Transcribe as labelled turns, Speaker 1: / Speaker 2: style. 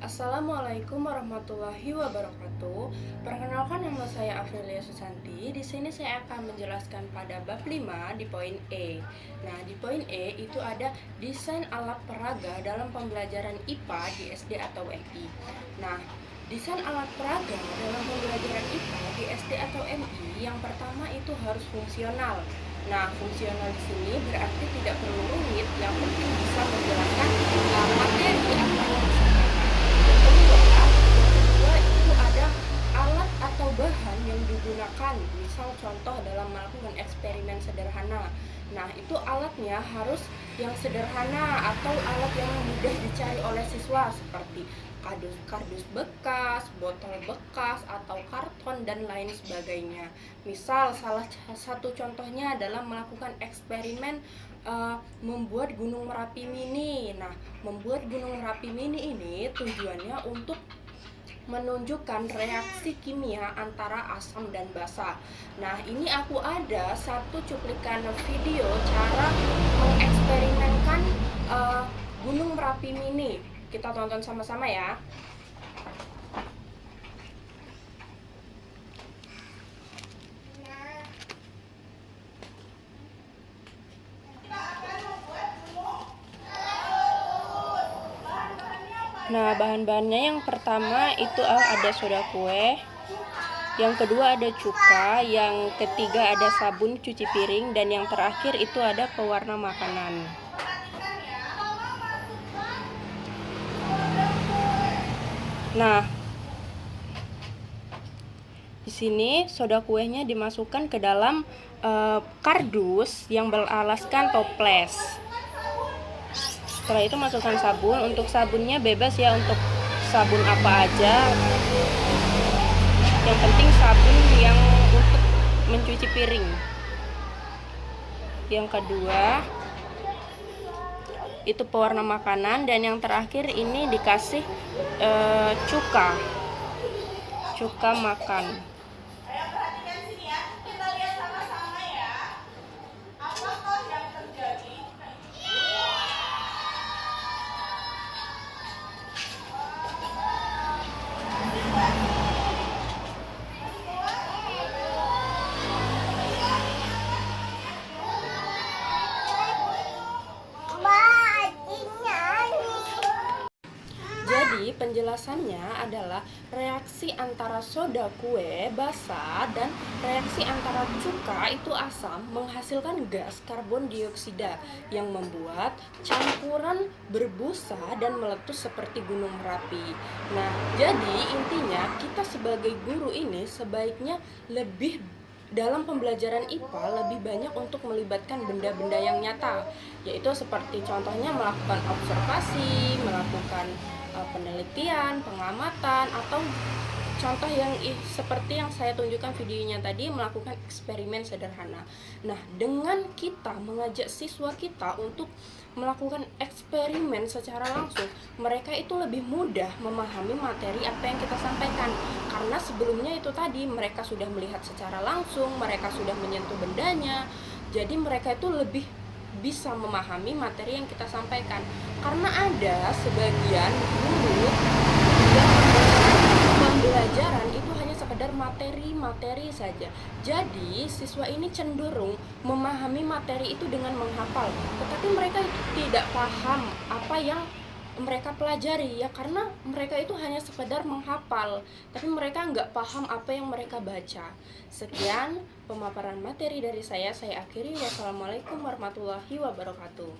Speaker 1: Assalamualaikum warahmatullahi wabarakatuh. Perkenalkan, nama saya Afrilia Susanti. Di sini saya akan menjelaskan pada bab 5 di poin E. Nah, di poin E itu ada desain alat peraga dalam pembelajaran IPA di SD atau MI. Nah, desain alat peraga dalam pembelajaran IPA di SD atau MI yang pertama itu harus fungsional. Nah, fungsional di sini berarti tidak perlu rumit, yang penting bisa menjelaskan materi apa yang disampaikan. Yang kedua itu ada alat atau bahan yang digunakan, misal contoh dalam melakukan eksperimen sederhana. Nah, itu alatnya harus yang sederhana atau alat yang mudah dicari oleh siswa seperti kardus bekas, botol bekas, atau karton dan lain sebagainya. Misal salah satu contohnya adalah melakukan eksperimen membuat Gunung Merapi Mini. Nah, membuat Gunung Merapi Mini ini tujuannya untuk menunjukkan reaksi kimia antara asam dan basa. Nah, ini aku ada satu cuplikan video cara mengeksperimenkan Gunung Merapi Mini. Kita tonton sama-sama ya. Nah, bahan-bahannya yang pertama itu ada soda kue, yang kedua ada cuka, yang ketiga ada sabun cuci piring, dan yang terakhir itu ada pewarna makanan. Nah, di sini soda kuenya dimasukkan ke dalam kardus yang beralaskan toples. Setelah itu masukkan sabun. Untuk sabunnya bebas ya, untuk sabun apa aja. Yang penting sabun yang untuk mencuci piring. Yang kedua itu pewarna makanan, dan yang terakhir ini dikasih cuka makan. Jadi penjelasannya adalah reaksi antara soda kue basa dan reaksi antara cuka itu asam menghasilkan gas karbon dioksida yang membuat campuran berbusa dan meletus seperti Gunung Merapi. Nah, jadi intinya kita sebagai guru ini sebaiknya lebih dalam pembelajaran IPA lebih banyak untuk melibatkan benda-benda yang nyata, yaitu seperti contohnya melakukan observasi, melakukan penelitian, pengamatan, atau contoh yang seperti yang saya tunjukkan videonya tadi, melakukan eksperimen sederhana. Nah, dengan kita mengajak siswa kita untuk melakukan eksperimen secara langsung, mereka itu lebih mudah memahami materi apa yang kita sampaikan. Karena sebelumnya itu tadi mereka sudah melihat secara langsung, mereka sudah menyentuh bendanya. Jadi mereka itu lebih bisa memahami materi yang kita sampaikan. Karena ada sebagian guru yang pembelajaran itu hanya sekedar materi saja. Jadi siswa ini cenderung memahami materi itu dengan menghafal, tetapi mereka itu tidak paham apa yang mereka pelajari ya, karena mereka itu hanya sekedar menghafal, tapi mereka nggak paham apa yang mereka baca. Sekian pemaparan materi dari saya akhiri. Wassalamualaikum warahmatullahi wabarakatuh.